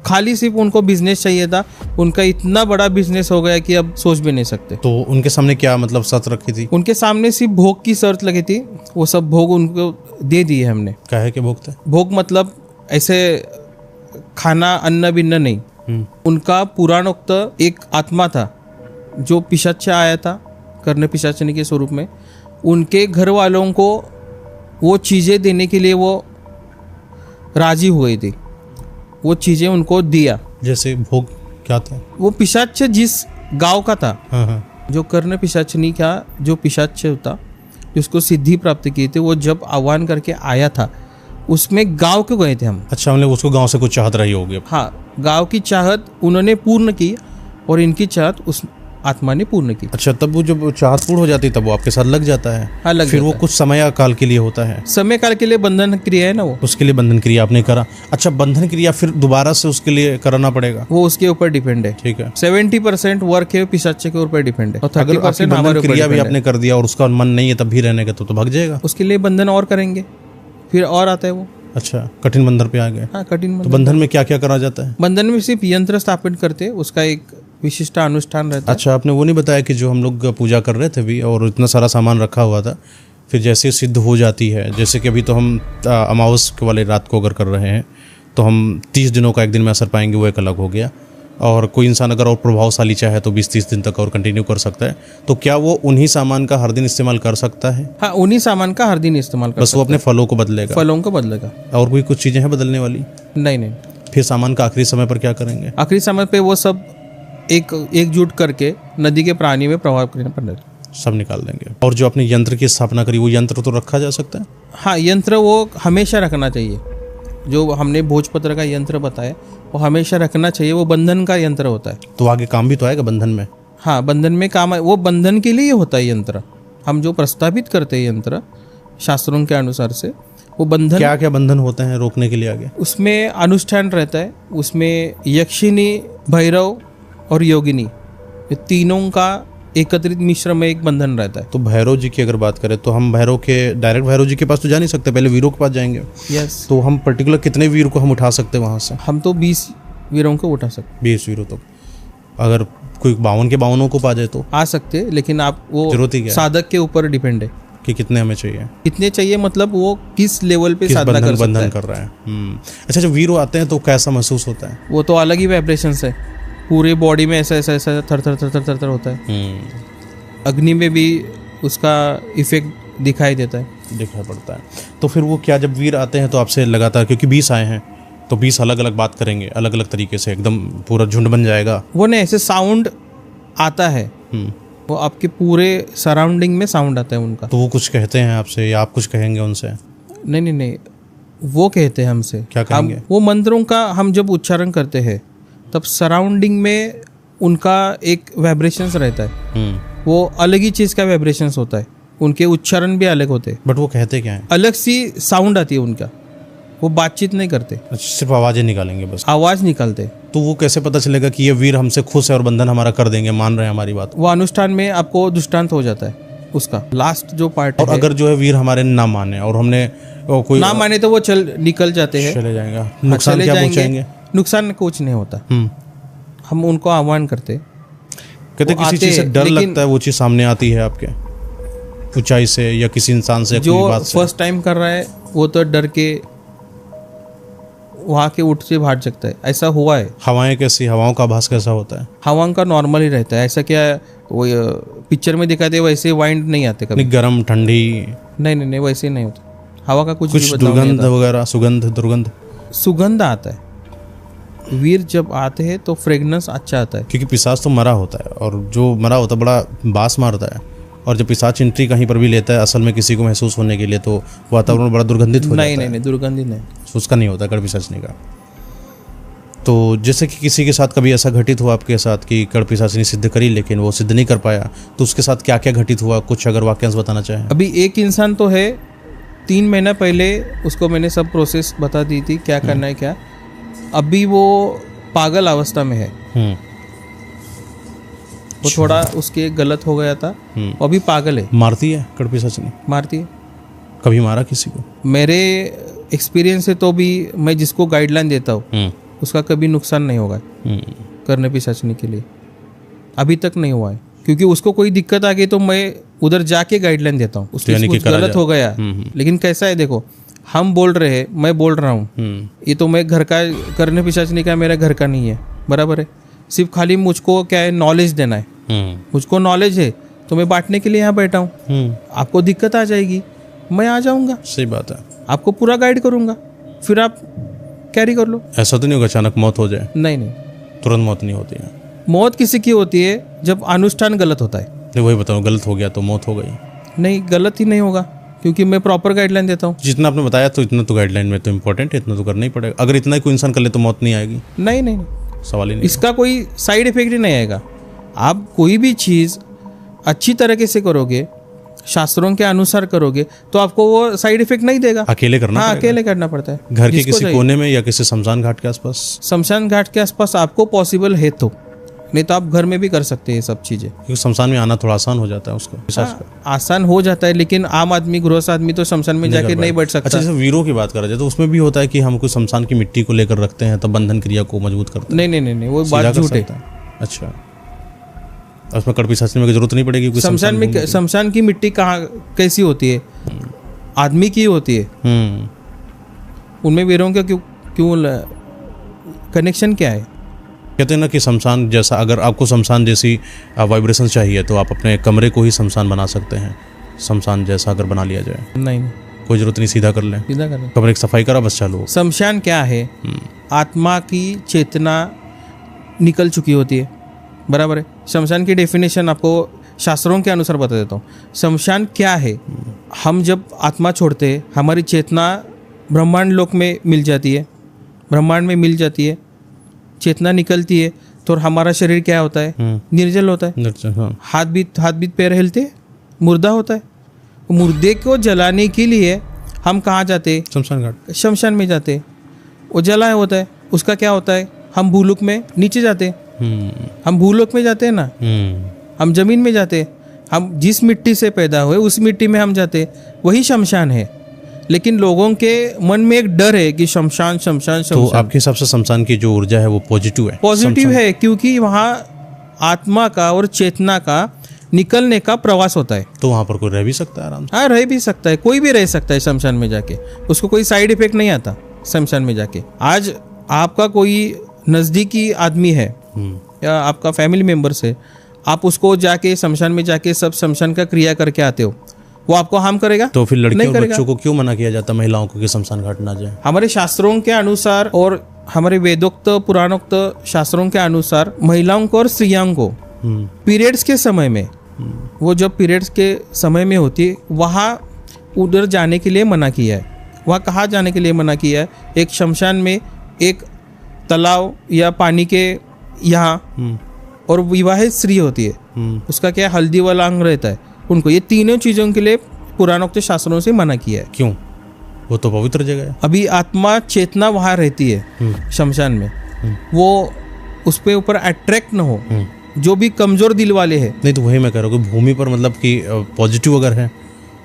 खाली सिर्फ उनको बिजनेस चाहिए था। उनका इतना बड़ा बिजनेस हो गया कि अब सोच भी नहीं सकते। तो उनके सामने क्या मतलब शर्त रखी थी? उनके सामने सिर्फ भोग की शर्त लगी थी, वो सब भोग उनको दे दिए हमने। क्या है कि भोग थे? भोग मतलब ऐसे खाना अन्न बिन्न नहीं। उनका पुराणोक्त एक आत्मा था जो पिशाच आया था कर्ण पिशाचिनी के स्वरूप में, उनके घर वालों को वो चीज़ें देने के लिए वो राजी हुई थी, वो चीज़ें उनको दिया। जैसे भोग क्या था? वो पिशाच जिस गांव का था, हाँ। जो कर्ण पिशाचिनी का जो पिशाच था जिसको सिद्धि प्राप्त की थी, वो जब आह्वान करके आया था उसमें गांव क्यों गए थे हम। अच्छा, मतलब उसको गांव से कुछ चाहत रही होगी। हाँ, गांव की चाहत उन्होंने पूर्ण की और इनकी चाहत उस आत्मा ने पूर्ण की। अच्छा, तब वो जब चाहत पूर्ण हो जाती तब वो आपके साथ लग जाता है। हाँ, लग फिर जाता वो कुछ समय काल के लिए होता है। समय काल के लिए बंधन क्रिया है ना, वो उसके लिए बंधन क्रिया आपने करा। अच्छा, बंधन क्रिया फिर दोबारा से उसके लिए कराना पड़ेगा? वो उसके ऊपर डिपेंड है। ठीक है। 70% वर्क है पिशाच के ऊपर डिपेंड है और 30% बंधन हमारे क्रिया ऊपर भी आपने कर दिया और उसका मन नहीं है तब भी रहने का, तो भाग जाएगा। उसके लिए बंधन और करेंगे, फिर और आता है वो। अच्छा, कठिन बंधन पे आ गए। हाँ, कठिन तो बंधन में क्या क्या करा जाता है? बंधन में सिर्फ यंत्र स्थापित करते, उसका एक विशिष्ट अनुष्ठान रहता है। अच्छा, आपने वो नहीं बताया कि जो हम लोग पूजा कर रहे थे भी और इतना सारा सामान रखा हुआ था, फिर जैसे सिद्ध हो जाती है, जैसे कि अभी तो हम अमावस वाले रात को अगर कर रहे हैं तो हम 30 दिनों का एक दिन में असर पाएंगे, वो एक अलग हो गया। और कोई इंसान अगर और प्रभावशाली चाहे तो 20-30 दिन तक और कंटिन्यू कर सकता है। तो क्या वो उन्हीं सामान का हर दिन इस्तेमाल कर सकता है? हाँ, उन्हीं सामान का हर दिन इस्तेमाल कर बस वो अपने फलों को बदलेगा? फलों को बदलेगा। और कोई कुछ चीज़ें हैं बदलने वाली? नहीं। फिर सामान का आखिरी समय पर क्या करेंगे? आखिरी समय पे वो सब एकजुट करके नदी के प्राणी में प्रभाव करने पर सब निकाल देंगे। और जो आपने यंत्र की स्थापना करी, वो यंत्र तो रखा जा सकता है? हाँ, यंत्र वो हमेशा रखना चाहिए। जो हमने भोजपत्र का यंत्र बताया वो हमेशा रखना चाहिए, वो बंधन का यंत्र होता है। तो आगे काम भी तो आएगा बंधन में? हाँ, बंधन में काम है, वो बंधन के लिए होता है यंत्र। हम जो प्रस्तावित करते हैं यंत्र शास्त्रों के अनुसार से, वो बंधन। क्या क्या बंधन होते हैं रोकने के लिए आगे? उसमें अनुष्ठान रहता है, उसमें यक्षिणी, भैरव और योगिनी, ये तीनों का एकत्रित मिश्र में एक बंधन रहता है। तो भैरव जी की अगर बात करें तो हम डायरेक्ट भैरव जी के पास तो जा नहीं सकते, पहले वीरों के पास जाएंगे। यस। तो हम पर्टिकुलर कितने वीर को हम उठा सकते हैं वहाँ से? हम तो 20 वीरों को उठा सकते। 20 वीरों तक। अगर कोई 52 के 52 को पा जाए तो आ सकते, लेकिन आप वो जरूरत ही क्या है? साधक के ऊपर डिपेंड है कि कितने हमें चाहिए, कितने चाहिए, मतलब वो किस लेवल पे किस साधना कर सकता बंधन है। कर रहा है। अच्छा, जब वीर आते हैं तो कैसा महसूस होता है? वो तो अलग ही वाइब्रेशंस है, पूरे बॉडी में ऐसा ऐसा ऐसा थर थर थर थर थर थर होता है। अग्नि में भी उसका इफेक्ट दिखाई देता है, दिखाई पड़ता है। तो फिर वो क्या, जब वीर आते हैं तो आपसे लगातार, क्योंकि 20 आए हैं तो 20 अलग अलग बात करेंगे, अलग अलग तरीके से, एकदम पूरा झुंड बन जाएगा। वो नहीं, ऐसे साउंड आता है, वो आपके पूरे सराउंडिंग में साउंड आता है उनका। तो वो कुछ कहते हैं आपसे या आप कुछ कहेंगे उनसे? नहीं नहीं नहीं, वो कहते हैं हमसे। क्या कहेंगे? वो मंत्रों का हम जब उच्चारण करते हैं तब सराउंडिंग में उनका एक वाइब्रेशंस रहता है, वो अलग ही चीज़ का वाइब्रेशंस होता है, उनके उच्चारण भी अलग होते हैं। बट वो कहते क्या है? अलग सी साउंड आती है उनका, वो बातचीत नहीं करते, सिर्फ आवाज़ें निकालेंगे बस? आवाज़ निकालते। तो वो कैसे पता चलेगा कि ये वीर हमसे खुश है और बंधन हमारा कर देंगे, मान रहे हैं हमारी बात? वो अनुष्ठान में आपको दृष्टांत हो जाता है उसका लास्ट जो पार्ट। और अगर जो है वीर हमारे ना माने और हमने कोई ना माने तो वो निकल जाते हैं, चले जाएंगे, नुकसान क्या पहुंचाएंगे? नुकसान कुछ नहीं होता। हम उनको आह्वान करते, कहते किसी चीज़ से डर लगता है, वो चीज़ सामने आती है आपके, ऊंचाई से या किसी इंसान से, जो फर्स्ट टाइम कर रहा है वो तो डर के वहाँ के उठ से भाग सकता है, ऐसा हुआ है। हवाएं कैसी, हवाओं का आभास कैसा होता है? हवाओं का नॉर्मल ही रहता है, ऐसा क्या वो पिक्चर में दिखाते हैं वैसे वाइंड नहीं आते कभी, गर्म ठंडी? नहीं नहीं नहीं, वैसे नहीं होता, हवा का कुछ दुर्गंध वगैरह, सुगंध, दुर्गंध? सुगंध आता है। वीर जब आते हैं तो फ्रेगनेंस अच्छा आता है, क्योंकि पिशाच तो मरा होता है और जो मरा होता है बड़ा बास मारता है, और जब पिशाच एंट्री कहीं पर भी लेता है असल में किसी को महसूस होने के लिए, तो वातावरण बड़ा दुर्गंधित हो जाता है। नहीं, दुर्गंधित नहीं, उसका नहीं होता कड़ पिशाचनी का। तो जैसे कि किसी के साथ कभी ऐसा घटित हुआ आपके साथ कि कड़ पिशाचनी सिद्ध करी लेकिन वो सिद्ध नहीं कर पाया, तो उसके साथ क्या क्या घटित हुआ, कुछ अगर वाक्यांश बताना चाहें? अभी एक इंसान तो है, 3 महीना पहले उसको मैंने सब प्रोसेस बता दी थी क्या करना है क्या। अभी वो पागल अवस्था में है, वो थोड़ा उसके गलत हो गया था, वो अभी पागल है। मारती है कड़ पिशाचनी? मारती है। कभी मारा किसी को? मेरे एक्सपीरियंस से तो भी मैं जिसको गाइडलाइन देता हूँ उसका कभी नुकसान नहीं होगा करने पिशाचनी के लिए, अभी तक नहीं हुआ है। क्योंकि उसको कोई दिक्कत आ गई तो मैं उधर जाके गाइडलाइन देता हूँ, उसको कुछ गलत हो गया। लेकिन कैसा है देखो, हम बोल रहे हैं, मैं बोल रहा हूँ, ये तो मैं घर का करने पिशाचनी का मेरा घर का नहीं है, बराबर है। सिर्फ खाली मुझको क्या है, नॉलेज देना है। मुझको नॉलेज है तो मैं बांटने के लिए यहाँ बैठा हूँ। आपको दिक्कत आ जाएगी, मैं आ जाऊँगा, सही बात है, आपको पूरा गाइड करूँगा, फिर आप कैरी कर लो। ऐसा तो नहीं होगा अचानक मौत हो जाए? नहीं नहीं, तुरंत मौत नहीं होती है। मौत किसी की होती है जब अनुष्ठान गलत होता है। नहीं, वही बताओ, गलत हो गया तो मौत हो गई? नहीं, गलत ही नहीं होगा क्योंकि मैं प्रॉपर गाइडलाइन देता हूँ। जितना आपने बताया तो इतना तो गाइडलाइन में तो इम्पोर्टेंट है, इतना तो करना ही पड़ेगा। अगर इतना ही कोई इंसान कर ले तो मौत नहीं आएगी? नहीं नहीं, सवाल ही नहीं। इसका कोई साइड इफेक्ट ही नहीं आएगा। आप कोई भी चीज़ अच्छी तरीके से करोगे, शास्त्रों के अनुसार करोगे तो आपको वो साइड इफेक्ट नहीं देगा। अकेले करना? हाँ, अकेले करना पड़ता है, घर के किसी कोने में या किसी शमशान घाट के आसपास? शमशान घाट के आसपास आपको पॉसिबल है तो, नहीं तो आप घर में भी कर सकते हैं ये सब चीज़ें। क्योंकि शमशान में आना थोड़ा आसान हो जाता है उसको। आसान हो जाता है, लेकिन आम आदमी, गृहस्थ आदमी तो शमशान में जाके नहीं बैठ सकता। अच्छा, जैसे वीरों की बात करा जाए तो उसमें भी होता है कि हम कुछ शमशान की मिट्टी को लेकर रखते हैं तब बंधन क्रिया को मजबूत करते हैं? नहीं, वो बात झूठ है। अच्छा, उसमें कड़ पिशाचनी में जरूरत नहीं पड़ेगी? शमशान की मिट्टी कहाँ कैसी होती है? आदमी की होती है। उनमें वीरों का क्यों कनेक्शन क्या है? कहते हैं ना कि शमशान जैसा, अगर आपको शमशान जैसी वाइब्रेशन चाहिए तो आप अपने कमरे को ही शमशान बना सकते हैं। शमशान जैसा अगर बना लिया जाए, नहीं, कोई जरूरत नहीं, सीधा कर लें, सीधा कर लें, कमरे की सफाई करा बस चालू। शमशान क्या है? आत्मा की चेतना निकल चुकी होती है, बराबर है। शमशान की डेफिनेशन आपको शास्त्रों के अनुसार बता देता हूँ। शमशान क्या है? हम जब आत्मा छोड़ते हैं, हमारी चेतना ब्रह्मांड लोक में मिल जाती है, ब्रह्मांड में मिल जाती है, चेतना निकलती है तो हमारा शरीर क्या होता है? निर्जल होता है। हाँ। हाथ बीत पैर हिलते, मुर्दा होता है। मुर्दे को जलाने के लिए हम कहाँ जाते? शमशान घाट, शमशान में जाते। वो जलाया होता है, उसका क्या होता है? हम भूलोक में नीचे जाते, हम भूलोक में जाते हैं ना, हम जमीन में जाते, हम जिस मिट्टी से पैदा हुए उस मिट्टी में हम जाते, वही शमशान है। लेकिन लोगों के मन में एक डर है कि शमशान शमशान तो शमशान। आपके हिसाब से शमशान की जो ऊर्जा है वो पॉजिटिव है? पॉजिटिव है, क्योंकि वहाँ आत्मा का और चेतना का निकलने का प्रवास होता है। तो वहाँ पर कोई रह भी सकता है आराम से? हाँ, रह भी सकता है, कोई भी रह सकता है शमशान में जाके, उसको कोई साइड इफेक्ट नहीं आता शमशान में जाके। आज आपका कोई नज़दीकी आदमी है या आपका फैमिली मेम्बर्स है, आप उसको जाके शमशान में जाके सब शमशान का क्रिया करके आते हो, वो आपको हार्म करेगा? तो फिर लड़कियों नहीं और करेगा। बच्चों को क्यों मना किया जाता है महिलाओं को कि शमशान घाट ना जाए? हमारे शास्त्रों के अनुसार और हमारे वेदोक्त पुराणोक्त शास्त्रों के अनुसार महिलाओं को और स्त्रियों को पीरियड्स के समय में, वो जब पीरियड्स के समय में होती है, वहाँ उधर जाने के लिए मना किया है। वहाँ कहाँ जाने के लिए मना किया है? एक शमशान में एक तालाब या पानी के यहाँ, और विवाहित स्त्री होती है, उसका क्या हल्दी वाला अंग रहता है, उनको ये तीनों चीज़ों के लिए पुराणोक्त शास्त्रों से मना किया है। क्यों? वो तो पवित्र जगह है। अभी आत्मा चेतना वहाँ रहती है शमशान में, वो उस पे ऊपर अट्रैक्ट न हो, जो भी कमजोर दिल वाले हैं। नहीं, तो वही मैं कह रहा हूँ कि भूमि पर मतलब कि पॉजिटिव अगर है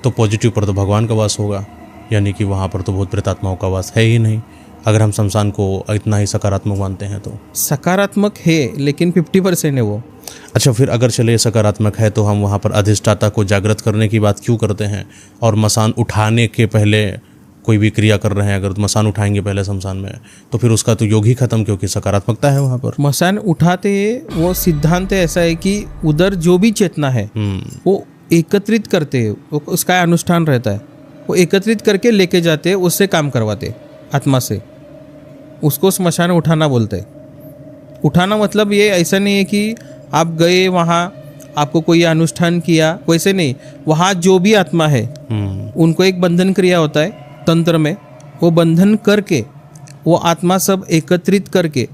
तो पॉजिटिव पर तो भगवान का वास होगा, यानी कि वहाँ पर तो भूत प्रेतात्माओं का वास है ही नहीं, अगर हम शमशान को इतना ही सकारात्मक मानते हैं तो। सकारात्मक है लेकिन 50% है वो। अच्छा, फिर अगर चले सकारात्मक है तो हम वहाँ पर अधिष्ठाता को जागृत करने की बात क्यों करते हैं? और मसान उठाने के पहले कोई भी क्रिया कर रहे हैं, अगर मसान उठाएंगे पहले शमशान में, तो फिर उसका तो योग ही खत्म, क्योंकि सकारात्मकता है वहाँ पर। मसान उठाते हैं, वो सिद्धांत ऐसा है कि उधर जो भी चेतना है वो एकत्रित करते हैं, वो उसका अनुष्ठान रहता है, वो एकत्रित करके लेके जाते हैं, उससे काम करवाते आत्मा से, उसको स्मशान उठाना बोलते हैं। उठाना मतलब ये ऐसा नहीं है कि आप गए वहाँ आपको कोई अनुष्ठान किया, वैसे नहीं, वहाँ जो भी आत्मा है उनको एक बंधन क्रिया होता है तंत्र में, वो बंधन करके वो आत्मा सब एकत्रित करके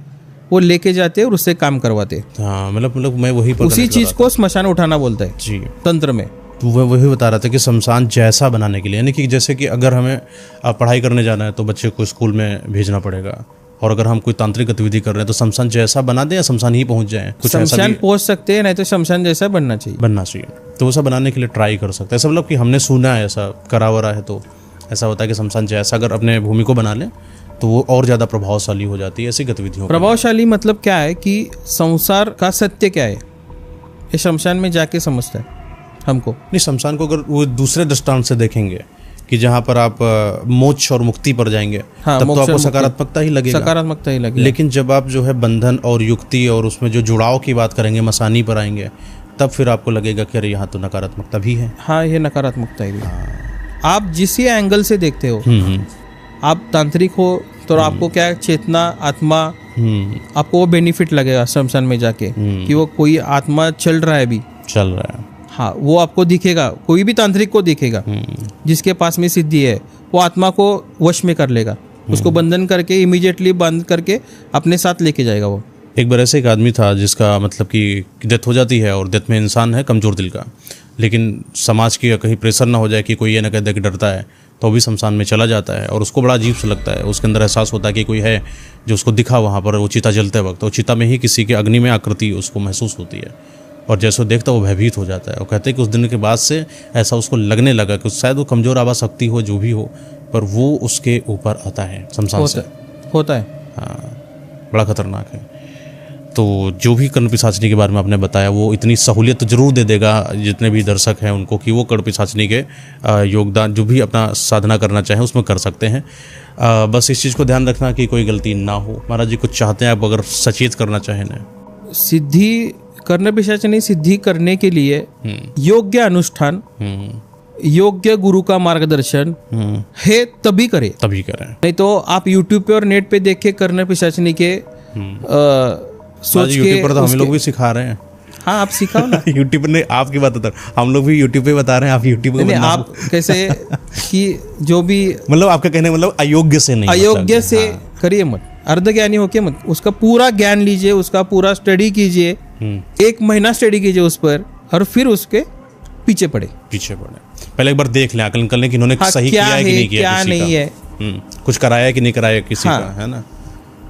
वो लेके जाते हैं और उससे काम करवाते हैं। हाँ, मतलब मैं वही पर उसी चीज को स्मशान उठाना बोलते हैं जी तंत्र में। तो वही बता रहा था कि शमशान जैसा बनाने के लिए, यानी कि जैसे कि अगर हमें पढ़ाई करने जाना है तो बच्चे को स्कूल में भेजना पड़ेगा, और अगर हम कोई तांत्रिक गतिविधि कर रहे हैं तो शमशान जैसा बना दें या शमशान ही पहुंच जाए? कुछ ऐसा शमशान भी पहुंच सकते हैं, नहीं तो शमशान जैसा बनना चाहिए। तो वैसा बनाने के लिए ट्राई कर सकते हैं। ऐसा मतलब कि हमने सुना है, ऐसा करावरा है, तो ऐसा होता है कि शमशान जैसा अगर अपने भूमि को बना लें तो वो और ज़्यादा प्रभावशाली हो जाती है ऐसी गतिविधियों। प्रभावशाली मतलब क्या है कि संसार का सत्य क्या है, ये शमशान में जाके समझता है हमको। नहीं, शमशान को अगर वो दूसरे दृष्टांत से देखेंगे कि जहाँ पर आप मोक्ष और मुक्ति पर जाएंगे, हाँ, तब तो आपको सकारात्मकता ही लगेगा। सकारात्मकता ही लगेगा। लेकिन जब आप जो है बंधन और युक्ति और उसमें जो जुड़ाव की बात करेंगे, मसानी पर आएंगे, तब फिर आपको लगेगा कि अरे यहाँ तो नकारात्मकता भी है। हाँ, ये नकारात्मकता ही है। आप जिस एंगल से देखते हो, आप तांत्रिक हो तो आपको क्या चेतना आत्मा, आपको वो बेनिफिट लगेगा शमशान में जाके कि वो कोई आत्मा चल रहा है हाँ, वो आपको दिखेगा, कोई भी तांत्रिक को दिखेगा जिसके पास में सिद्धि है, वो आत्मा को वश में कर लेगा, उसको बंधन करके इमीडिएटली बंद करके अपने साथ लेके जाएगा। वो एक बार ऐसे एक आदमी था जिसका मतलब कि डेथ हो जाती है, और डेथ में इंसान है कमज़ोर दिल का, लेकिन समाज की कहीं प्रेशर ना हो जाए कि कोई ये ना कह दे कि डरता है, तो भी शमशान में चला जाता है, और उसको बड़ा अजीब सा लगता है। उसके अंदर एहसास होता है कि कोई है जो उसको दिखा वहाँ पर, वो चिता जलते वक्त, और चिता में ही किसी के अग्नि में आकृति उसको महसूस होती है, और जैसे वो देखता वो भयभीत हो जाता है। और कहते हैं कि उस दिन के बाद से ऐसा उसको लगने लगा कि शायद वो कमज़ोर आवाज़ शक्ति हो, जो भी हो, पर वो उसके ऊपर आता है शमशान से। होता है। हाँ, बड़ा खतरनाक है। तो जो भी कर्ण पिशाचनी के बारे में आपने बताया, वो इतनी सहूलियत तो जरूर दे देगा जितने भी दर्शक हैं उनको, कि वो कर्ण पिशाचनी के योगदान जो भी अपना साधना करना चाहें उसमें कर सकते हैं। बस इस चीज़ को ध्यान रखना कि कोई गलती ना हो। महाराज जी कुछ चाहते हैं आप अगर सचेत करना चाहें ना? सिद्धि कर्ण पिशाचनी सिद्धि करने के लिए योग्य अनुष्ठान, योग्य गुरु का मार्गदर्शन है तभी करें। नहीं तो आप यूट्यूब पे और नेट पे देख के कर्ण पिशाचनी के सोच के, यूट्यूब पर तो हम लोग भी सिखा रहे हैं। हाँ, आप सिखाओ ना। यूट्यूब ने आपकी बात बता, हम लोग भी यूट्यूब पे बता रहे हैं, आप यूट्यूब पे आप कैसे कि जो भी मतलब आपका कहने मतलब अयोग्य से नहीं, अयोग्य से करिए मत, अर्धज्ञानी होके मत, उसका पूरा ज्ञान लीजिए, उसका पूरा स्टडी कीजिए, 1 महीना स्टडी कीजिए उस पर, और फिर उसके पीछे पड़े। पहले एक बार देख लें, आकलन कर लें कि इन्होंने सही किया है कि नहीं किया, क्या नहीं है, कुछ कराया कि नहीं कराया किसी का, है ना।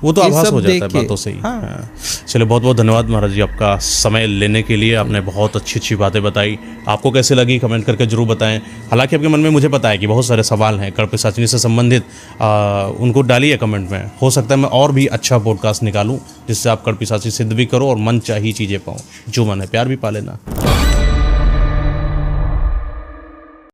वो तो ये आभास सब हो जाता है, देख के। बात तो सही। हाँ। हाँ। चलिए, बहुत बहुत धन्यवाद महाराज जी आपका समय लेने के लिए। आपने बहुत अच्छी अच्छी बातें बताई। आपको कैसे लगी कमेंट करके जरूर बताएं। हालांकि आपके मन में मुझे पता है कि बहुत सारे सवाल हैं कड़पिशाचनी से संबंधित, उनको डालिए कमेंट में। हो सकता है मैं और भी अच्छा पॉडकास्ट निकालूं जिससे आप कड़पिशाचनी सिद्ध भी करो और मन चाहिए चीज़ें पाओ। जो मन है प्यार भी पा लेना।